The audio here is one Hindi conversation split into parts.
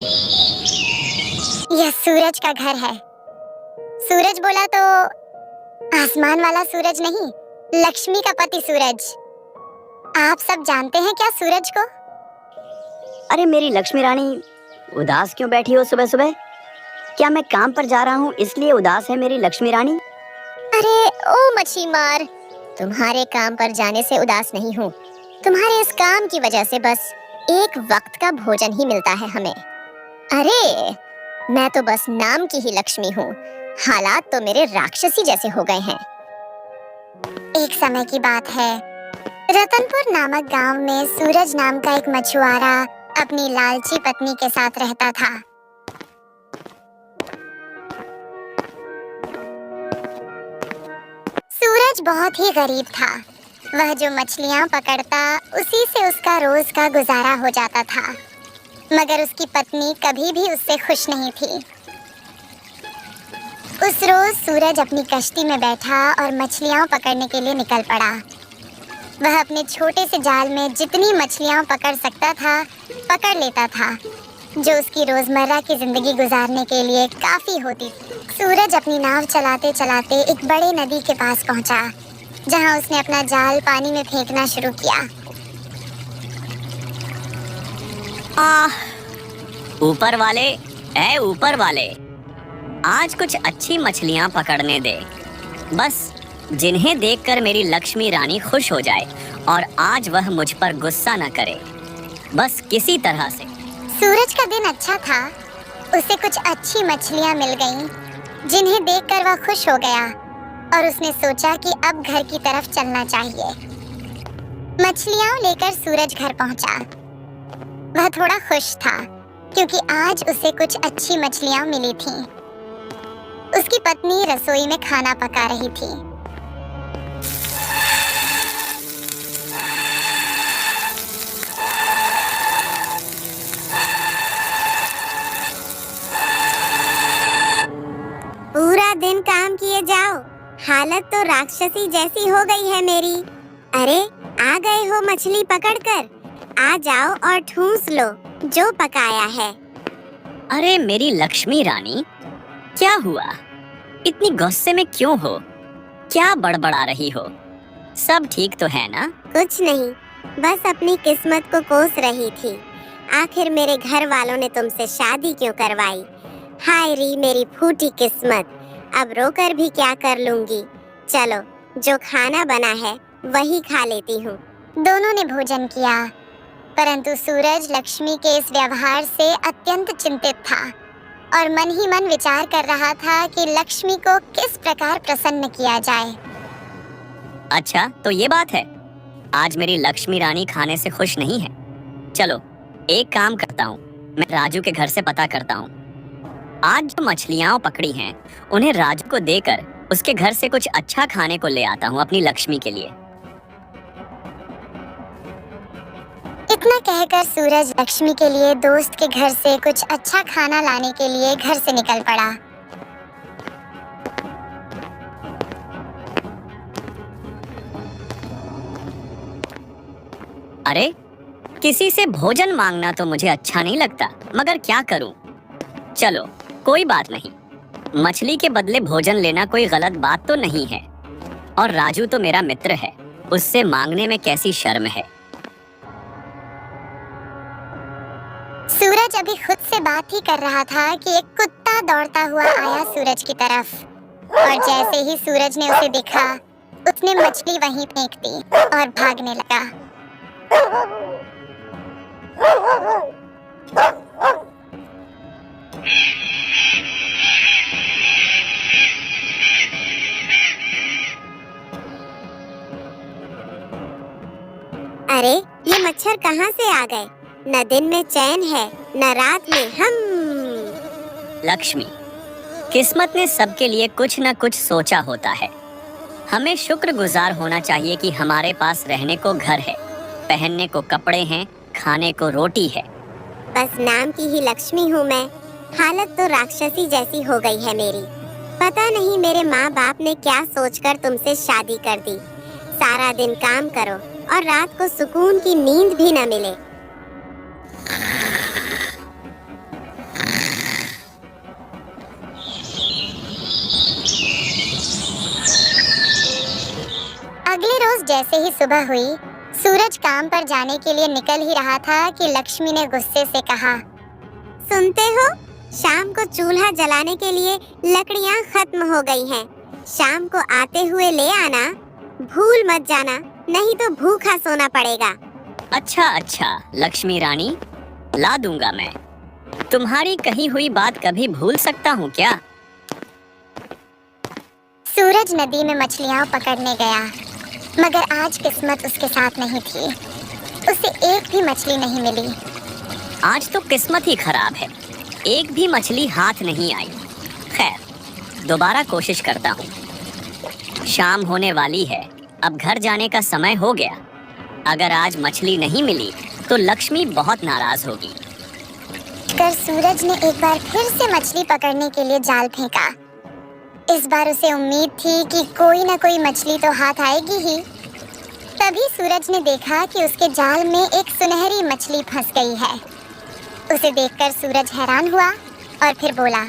यह सूरज का घर है। सूरज बोला तो आसमान वाला सूरज नहीं, लक्ष्मी का पति सूरज। आप सब जानते हैं क्या सूरज को? अरे मेरी लक्ष्मी रानी, उदास क्यों बैठी हो सुबह सुबह? क्या मैं काम पर जा रहा हूँ इसलिए उदास है मेरी लक्ष्मी रानी? अरे ओ मच्छी मार, तुम्हारे काम पर जाने से उदास नहीं हूँ। तुम्हारे इस काम की वजह से बस एक वक्त का भोजन ही मिलता है हमें। अरे मैं तो बस नाम की ही लक्ष्मी हूँ, हालात तो मेरे राक्षसी जैसे हो गए हैं। एक समय की बात है, रतनपुर नामक गांव में सूरज नाम का एक मछुआरा अपनी लालची पत्नी के साथ रहता था। सूरज बहुत ही गरीब था। वह जो मछलियां पकड़ता उसी से उसका रोज का गुजारा हो जाता था, मगर उसकी पत्नी कभी भी उससे खुश नहीं थी। उस रोज सूरज अपनी कश्ती में बैठा और मछलियां पकड़ने के लिए निकल पड़ा। वह अपने छोटे से जाल में जितनी मछलियां पकड़ सकता था पकड़ लेता था, जो उसकी रोजमर्रा की जिंदगी गुजारने के लिए काफी होती थी। सूरज अपनी नाव चलाते चलाते एक बड़े नदी के पास पहुंचा, जहां उसने अपना जाल पानी में फेंकना शुरू किया। ऊपर वाले, ऐ ऊपर वाले, आज कुछ अच्छी मछलियां पकड़ने दे, बस जिन्हें देखकर मेरी लक्ष्मी रानी खुश हो जाए और आज वह मुझ पर गुस्सा न करे, बस किसी तरह से। सूरज का दिन अच्छा था। उसे कुछ अच्छी मछलियां मिल गईं, जिन्हें देखकर वह खुश हो गया और उसने सोचा कि अब घर की तरफ चलना चाहिए। मछलियां लेकर सूरज घर पहुंचा। वह थोड़ा खुश था क्योंकि आज उसे कुछ अच्छी मछलियां मिली थीं। उसकी पत्नी रसोई में खाना पका रही थी। पूरा दिन काम किए जाओ, हालत तो राक्षसी जैसी हो गई है मेरी। अरे आ गए हो मछली पकड़कर, आ जाओ और ठूंस लो जो पकाया है। अरे मेरी लक्ष्मी रानी, क्या हुआ? इतनी गुस्से में क्यों हो? क्या बड़बड़ा रही हो? सब ठीक तो है ना? कुछ नहीं, बस अपनी किस्मत को कोस रही थी। आखिर मेरे घर वालों ने तुमसे शादी क्यों करवाई? हाय री मेरी फूटी किस्मत, अब रोकर भी क्या कर लूंगी। चलो जो खाना बना है वही खा लेती हूँ। दोनों ने भोजन किया, परंतु सूरज लक्ष्मी के इस व्यवहार से अत्यंत चिंतित था और मन ही मन विचार कर रहा था कि लक्ष्मी को किस प्रकार प्रसन्न किया जाए। अच्छा तो ये बात है, आज मेरी लक्ष्मी रानी खाने से खुश नहीं है। चलो एक काम करता हूँ, मैं राजू के घर से पता करता हूँ। आज जो मछलियां पकड़ी हैं उन्हें राजू को देकर उसके घर से कुछ अच्छा खाने को ले आता हूँ अपनी लक्ष्मी के लिए। इतना कहकर सूरज लक्ष्मी के लिए दोस्त के घर से कुछ अच्छा खाना लाने के लिए घर से निकल पड़ा। अरे किसी से भोजन मांगना तो मुझे अच्छा नहीं लगता, मगर क्या करूं? चलो कोई बात नहीं, मछली के बदले भोजन लेना कोई गलत बात तो नहीं है, और राजू तो मेरा मित्र है, उससे मांगने में कैसी शर्म है। सूरज अभी खुद से बात ही कर रहा था कि एक कुत्ता दौड़ता हुआ आया सूरज की तरफ, और जैसे ही सूरज ने उसे देखा उसने मछली वहीं फेंक दी और भागने लगा। अरे ये मच्छर कहाँ से आ गए? न दिन में चैन है न रात में हम। लक्ष्मी, किस्मत ने सबके लिए कुछ न कुछ सोचा होता है। हमें शुक्रगुजार होना चाहिए कि हमारे पास रहने को घर है, पहनने को कपड़े हैं, खाने को रोटी है। बस नाम की ही लक्ष्मी हूँ मैं, हालत तो राक्षसी जैसी हो गई है मेरी। पता नहीं मेरे माँ बाप ने क्या सोचकर तुमसे शादी कर दी। सारा दिन काम करो और रात को सुकून की नींद भी न मिले। अगले रोज जैसे ही सुबह हुई, सूरज काम पर जाने के लिए निकल ही रहा था कि लक्ष्मी ने गुस्से से कहा, सुनते हो, शाम को चूल्हा जलाने के लिए लकड़ियाँ खत्म हो गई हैं। शाम को आते हुए ले आना, भूल मत जाना, नहीं तो भूखा सोना पड़ेगा। अच्छा अच्छा लक्ष्मी रानी, ला दूंगा मैं। तुम्हारी कही हुई बात कभी भूल सकता हूँ क्या? सूरज नदी में मछलियां पकड़ने गया, मगर आज किस्मत उसके साथ नहीं थी। उसे एक भी मछली नहीं मिली। आज तो किस्मत ही खराब है, एक भी मछली हाथ नहीं आई। खैर, दोबारा कोशिश करता हूँ। शाम होने वाली है, अब घर जाने का समय हो गया। अगर आज मछली नहीं मिली तो लक्ष्मी बहुत नाराज होगी। कर सूरज ने एक बार फिर से मछली पकड़ने के लिए जाल फेंका। इस बार उसे उम्मीद थी कि कोई न कोई मछली तो हाथ आएगी ही। तभी सूरज ने देखा कि उसके जाल में एक सुनहरी मछली फंस गई है। उसे देखकर सूरज हैरान हुआ और फिर बोला,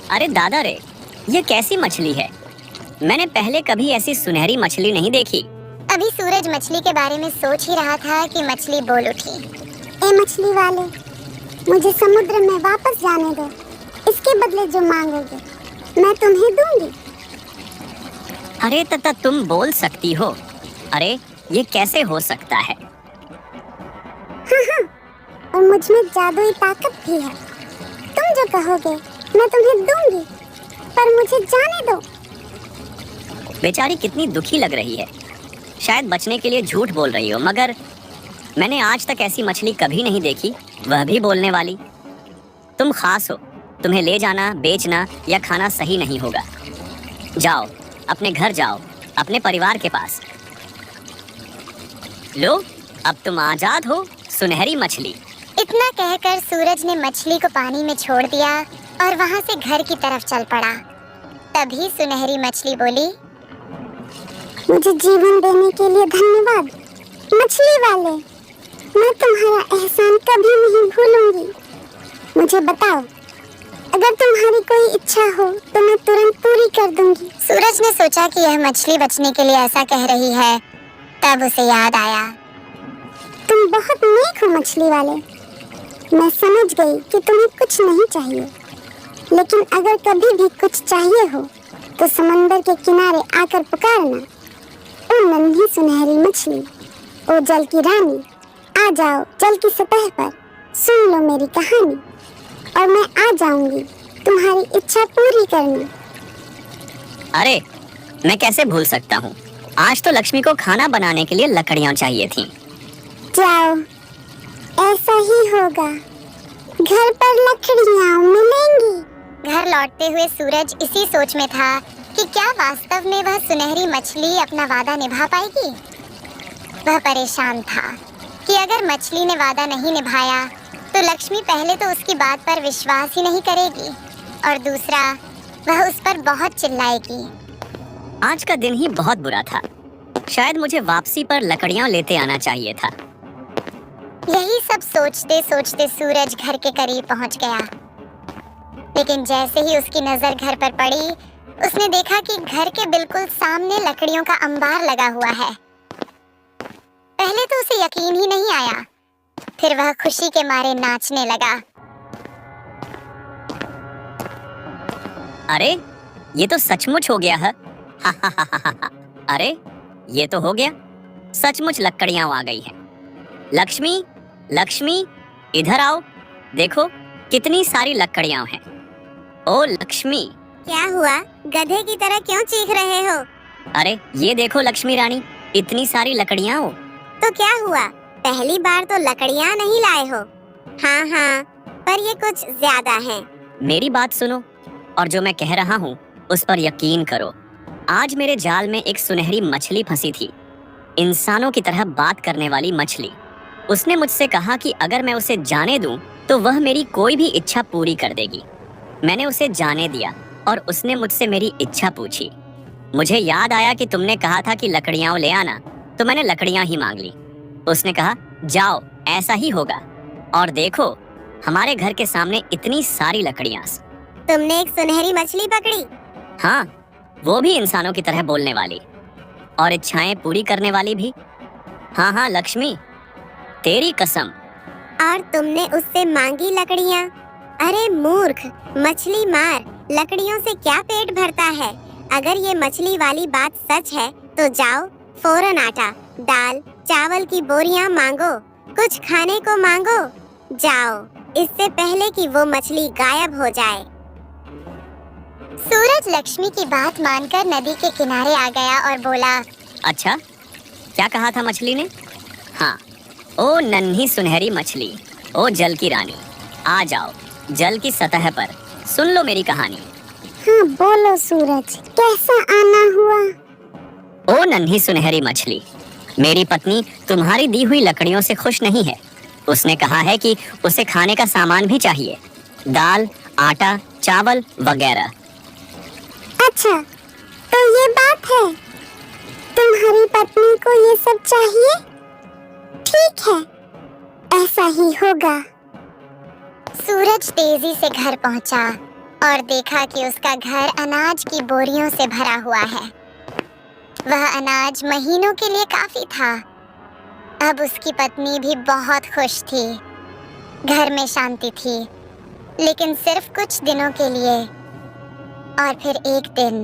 अरे दादा रे, ये कैसी मछली है? मैंने पहले कभी ऐसी सुनहरी मछली नहीं देखी। अभी सूरज मछली के बारे में सोच ही रहा था कि मछली बोल उठी, ए मछली वाले, मुझे समुद्र में वापस जाने दो। इसके बदले जो मांगोगे मैं तुम्हें दूंगी। अरे तता तुम बोल सकती हो? अरे ये कैसे हो सकता है? हाँ, और मुझ में जादुई ताकत भी है। तुम जो कहोगे मैं तुम्हें दूंगी, पर मुझे जाने दो। बेचारी कितनी दुखी लग रही है। शायद बचने के लिए झूठ बोल रही हो, मगर मैंने आज तक ऐसी मछली कभी नहीं देखी, वह भी बोलने वाली। तुम खास हो, तुम्हें ले जाना, बेचना या खाना सही नहीं होगा। जाओ, अपने घर जाओ, अपने परिवार के पास। लो, अब तुम आजाद हो, सुनहरी मछली। इतना कहकर सूरज ने मछली को पानी में छोड़ दिया और वहां से घर की तरफ चल पड़ा। तभी सुनहरी मछली बोली, मुझे जीवन देने के लिए धन्यवाद मछली वाले। मैं तुम्हारा एहसान कभी नहीं भूलूंगी। मुझे बताओ, अगर तुम्हारी कोई इच्छा हो तो मैं तुरंत पूरी कर दूंगी। सूरज ने सोचा कि यह मछली बचने के लिए ऐसा कह रही है। तब उसे याद आया, तुम बहुत नेक हो मछली वाले। मैं समझ गई कि तुम्हें कुछ नहीं चाहिए, लेकिन अगर कभी भी कुछ चाहिए हो तो समंदर के किनारे आकर पुकारना। ओ नन्ही सुनहरी मछली, ओ जल की रानी, आ जाओ जल की सतह पर, सुन लो मेरी कहानी, और मैं आ जाऊंगी तुम्हारी इच्छा पूरी करने। अरे मैं कैसे भूल सकता हूँ, आज तो लक्ष्मी को खाना बनाने के लिए लकड़ियाँ चाहिए थीं। जाओ, ऐसा ही होगा, घर पर लकड़ियाँ मिलेंगी। घर लौटते हुए सूरज इसी सोच में था कि क्या वास्तव में वह सुनहरी मछली अपना वादा निभा पाएगी। वह परेशान था कि अगर मछली ने वादा नहीं निभाया तो लक्ष्मी पहले तो उसकी बात पर विश्वास ही नहीं करेगी, और दूसरा वह उस पर बहुत चिल्लाएगी। आज का दिन ही बहुत बुरा था। शायद मुझे वापसी पर लकड़ियाँ लेते आना चाहिए था। यही सब सोचते सोचते सूरज घर के करीब पहुंच गया। लेकिन जैसे ही उसकी नजर घर पर पड़ी, उसने देखा कि घर के बिल्कुल सामने लकड़ियों का अंबार लगा हुआ है। पहले तो उसे यकीन ही नहीं आया, फिर वह खुशी के मारे नाचने लगा। अरे ये तो सचमुच हो गया है। अरे ये तो हो गया, सचमुच लकड़ियां आ गई हैं। लक्ष्मी, लक्ष्मी, इधर आओ, देखो कितनी सारी लकड़ियां हैं। ओ लक्ष्मी। क्या हुआ? गधे की तरह क्यों चीख रहे हो? अरे ये देखो लक्ष्मी रानी, इतनी सारी लकड़ियां हो। तो क्या हुआ? पहली बार तो लकड़ियाँ नहीं लाए हो। हाँ हाँ, पर ये कुछ ज्यादा है। मेरी बात सुनो और जो मैं कह रहा हूँ उस पर यकीन करो। आज मेरे जाल में एक सुनहरी मछली फंसी थी, इंसानों की तरह बात करने वाली मछली। उसने मुझसे कहा कि अगर मैं उसे जाने दूं तो वह मेरी कोई भी इच्छा पूरी कर देगी। मैंने उसे जाने दिया और उसने मुझसे मेरी इच्छा पूछी। मुझे याद आया कि तुमने कहा था कि लकड़ियाँ ले आना, तो मैंने लकड़ियाँ ही मांग ली। उसने कहा जाओ, ऐसा ही होगा। और देखो हमारे घर के सामने इतनी सारी लकड़ियाँ। तुमने एक सुनहरी मछली पकड़ी? हाँ, वो भी इंसानों की तरह बोलने वाली। और इच्छाएं पूरी करने वाली भी। हाँ हाँ लक्ष्मी, तेरी कसम। और तुमने उससे मांगी लकड़ियाँ? अरे मूर्ख, मछली मार, लकड़ियों से क्या पेट भरता है? अगर ये मछली वाली बात सच है तो जाओ फौरन आटा, दाल, चावल की बोरियां मांगो, कुछ खाने को मांगो, जाओ, इससे पहले कि वो मछली गायब हो जाए। सूरज लक्ष्मी की बात मानकर नदी के किनारे आ गया और बोला, अच्छा, क्या कहा था मछली ने? हाँ, ओ नन्ही सुनहरी मछली, ओ जल की रानी, आ जाओ जल की सतह पर, सुन लो मेरी कहानी। हाँ बोलो सूरज, कैसा आना हुआ? ओ नन्ही सुनहरी मछली, मेरी पत्नी तुम्हारी दी हुई लकड़ियों से खुश नहीं है। उसने कहा है कि उसे खाने का सामान भी चाहिए, दाल, आटा, चावल वगैरह। अच्छा, तो ये बात है, तुम्हारी पत्नी को ये सब चाहिए? ठीक है, ऐसा ही होगा। सूरज तेजी से घर पहुंचा और देखा कि उसका घर अनाज की बोरियों से भरा हुआ है। वह अनाज महीनों के लिए काफी था। अब उसकी पत्नी भी बहुत खुश थी। घर में शांति थी, लेकिन सिर्फ कुछ दिनों के लिए। और फिर एक दिन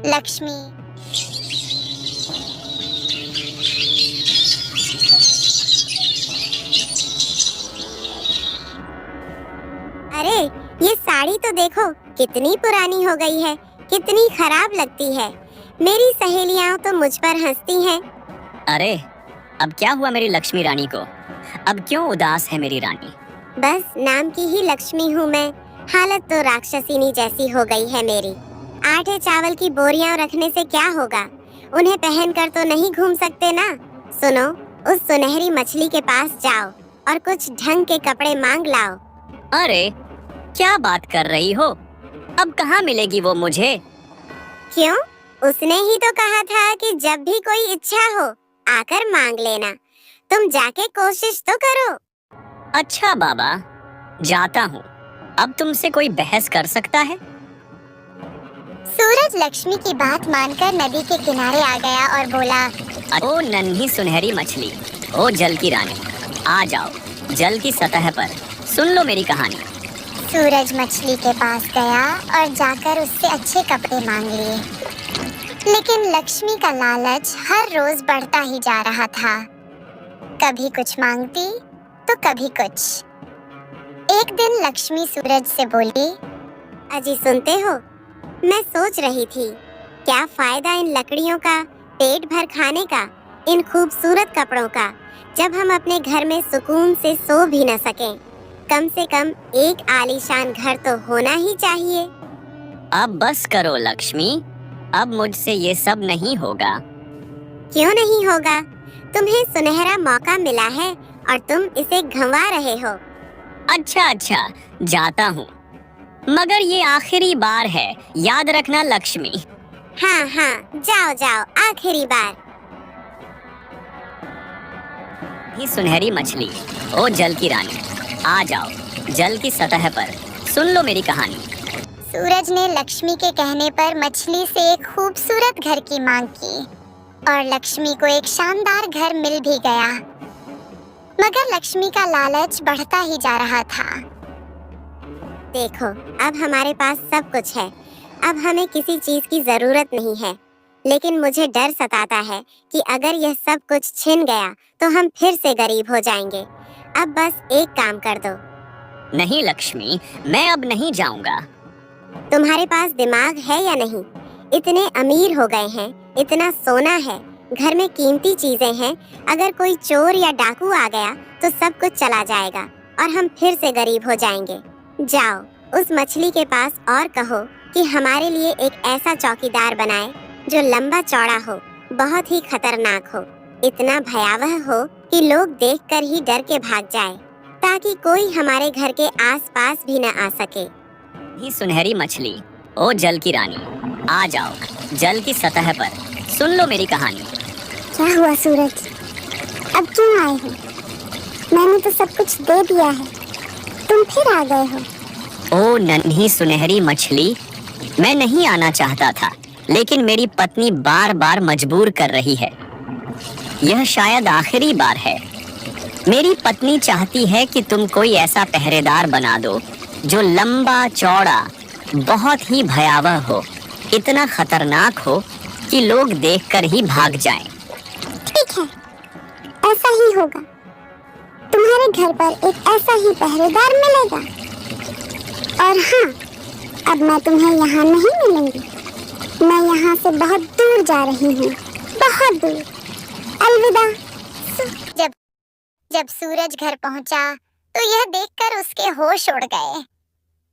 लक्ष्मी अरे ये साड़ी तो देखो कितनी पुरानी हो गई है, कितनी खराब लगती है। मेरी सहेलियां तो मुझ पर हंसती हैं। अरे अब क्या हुआ मेरी लक्ष्मी रानी को? अब क्यों उदास है मेरी रानी? बस नाम की ही लक्ष्मी हूँ मैं, हालत तो राक्षसीनी जैसी हो गई है मेरी। आटे चावल की बोरियां रखने से क्या होगा? उन्हें पहनकर तो नहीं घूम सकते ना। सुनो, उस सुनहरी मछली के पास जाओ और कुछ ढंग के कपड़े मांग लाओ। अरे क्या बात कर रही हो? अब कहाँ मिलेगी वो मुझे? क्यों? उसने ही तो कहा था कि जब भी कोई इच्छा हो आकर मांग लेना। तुम जाके कोशिश तो करो। अच्छा बाबा, जाता हूँ। अब तुमसे कोई बहस कर सकता है? सूरज लक्ष्मी की बात मानकर नदी के किनारे आ गया और बोला, ओ नन्ही सुनहरी मछली, ओ जल की रानी, आ जाओ जल की सतह पर, सुन लो मेरी कहानी। सूरज मछली के पास गया और जाकर उससे अच्छे कपड़े मांग लिए। लेकिन लक्ष्मी का लालच हर रोज बढ़ता ही जा रहा था। कभी कुछ मांगती तो कभी कुछ। एक दिन लक्ष्मी सूरज से बोली, अजी सुनते हो, मैं सोच रही थी क्या फायदा इन लकड़ियों का, पेट भर खाने का, इन खूबसूरत कपड़ों का, जब हम अपने घर में सुकून से सो भी न सकें। कम से कम एक आलीशान घर तो होना ही चाहिए। अब बस करो लक्ष्मी, अब मुझसे ये सब नहीं होगा। क्यों नहीं होगा? तुम्हें सुनहरा मौका मिला है और तुम इसे गंवा रहे हो। अच्छा अच्छा, जाता हूँ, मगर ये आखिरी बार है, याद रखना लक्ष्मी। हाँ हाँ, जाओ जाओ, आखिरी बार। ये सुनहरी मछली, ओ जल की रानी, आ जाओ जल की सतह पर, सुन लो मेरी कहानी। सूरज ने लक्ष्मी के कहने पर मछली से एक खूबसूरत घर की मांग की और लक्ष्मी को एक शानदार घर मिल भी गया। मगर लक्ष्मी का लालच बढ़ता ही जा रहा था। देखो, अब हमारे पास सब कुछ है, अब हमें किसी चीज की जरूरत नहीं है। लेकिन मुझे डर सताता है कि अगर यह सब कुछ छिन गया तो हम फिर से गरीब हो जाएंगे। अब बस एक काम कर दो। नहीं लक्ष्मी, मैं अब नहीं जाऊंगा। तुम्हारे पास दिमाग है या नहीं? इतने अमीर हो गए हैं, इतना सोना है, घर में कीमती चीजें हैं। अगर कोई चोर या डाकू आ गया तो सब कुछ चला जाएगा और हम फिर से गरीब हो जाएंगे। जाओ उस मछली के पास और कहो कि हमारे लिए एक ऐसा चौकीदार बनाए जो लंबा चौड़ा हो, बहुत ही खतरनाक हो, इतना भयावह हो कि लोग देखकर ही डर के भाग जाए, ताकि कोई हमारे घर के आसपास भी न आ सके। ये सुनहरी मछली, ओ जल की रानी, आ जाओ जल की सतह पर, सुन लो मेरी कहानी। क्या हुआ सूरज, अब क्यों आए हो? मैंने तो सब कुछ दे दिया है, तुम फिर आ गए हो। ओ नन्ही सुनहरी मछली, मैं नहीं आना चाहता था, लेकिन मेरी पत्नी बार बार मजबूर कर रही है। यह शायद आखिरी बार है। मेरी पत्नी चाहती है कि तुम कोई ऐसा पहरेदार बना दो जो लंबा चौड़ा, बहुत ही भयावह हो, इतना खतरनाक हो कि लोग देखकर ही भाग जाएं। ठीक है, ऐसा ही होगा। तुम्हारे घर पर एक ऐसा ही पहरेदार मिलेगा। और हाँ, अब मैं तुम्हें यहाँ नहीं मिलूंगी। मैं यहाँ से बहुत दूर जा रही हूँ, बहुत दूर। अलविदा। जब सूरज घर पहुँचा तो यह देखकर उसके होश उड़ गए।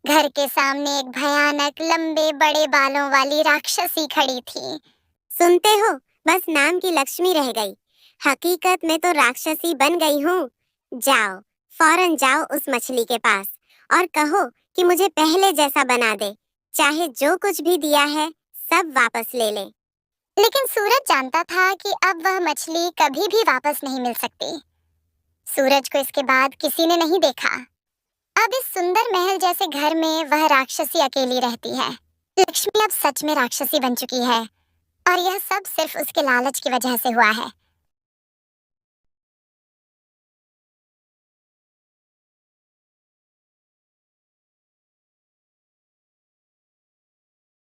घर के सामने एक भयानक लंबे बड़े बालों वाली राक्षसी खड़ी थी। सुनते हो, बस नाम की लक्ष्मी रह गई, हकीकत में तो राक्षसी बन गई हूँ। जाओ, फौरन जाओ उस मछली के पास और कहो कि मुझे पहले जैसा बना दे, चाहे जो कुछ भी दिया है सब वापस ले ले। लेकिन सूरज जानता था कि अब वह मछली कभी भी वापस नहीं मिल सकती। सूरज को इसके बाद किसी ने नहीं देखा। अब इस सुंदर महल जैसे घर में वह राक्षसी अकेली रहती है। लक्ष्मी अब सच में राक्षसी बन चुकी है और यह सब सिर्फ उसके लालच की वजह से हुआ है।